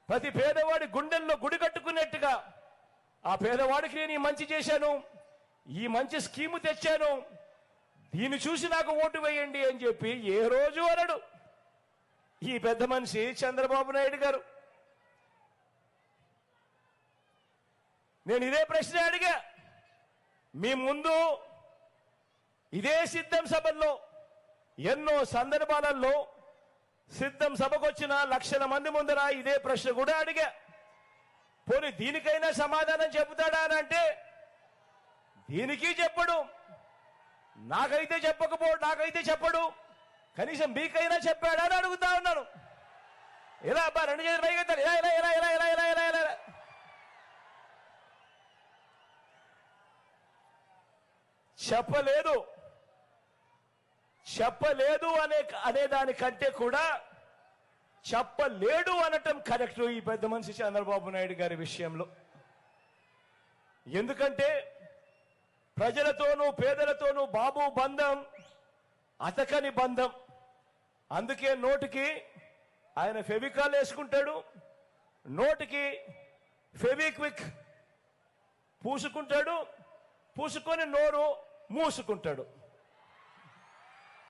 ప్రతి పేదవాడి గుండెల్లో గుడి కట్టుకున్నట్టుగా ఆ పేదవాడికి నేను ఈ మంచి చేశాను, ఈ మంచి స్కీము తెచ్చాను, దీన్ని చూసి నాకు ఓటు వేయండి అని చెప్పి ఏ రోజు అనడు ఈ పెద్ద మనిషి చంద్రబాబు నాయుడు గారు. నేను ఇదే ప్రశ్న అడిగా మీ ముందు, ఇదే సిద్ధం సభల్లో ఎన్నో సందర్భాలలో సిద్ధం సభకు వచ్చిన లక్షల మంది ముందర ఇదే ప్రశ్న కూడా అడిగా. పోనీ దీనికైనా సమాధానం చెబుతాడా అని అంటే దీనికి చెప్పడు, నాకైతే చెప్పడు, కనీసం మీకైనా చెప్పాడా అని అడుగుతా ఉన్నాను. ఎలా అబ్బా రెండు చేతులు పైకెత్తాలి, ఇలా చెప్పలేదు అనే దానికంటే కూడా చెప్పలేడు అనటం కరెక్ట్ ఈ పెద్ద మనిషి చంద్రబాబు నాయుడు గారి విషయంలో. ఎందుకంటే ప్రజలతోనూ పేదలతోనూ బాబు బంధం అతకని బంధం. అందుకే నోటికి ఆయన ఫెవికాల్ వేసుకుంటాడు, నోటికి ఫెవిక్విక్ పూసుకుంటాడు, పూసుకొని నోరు మూసుకుంటాడు.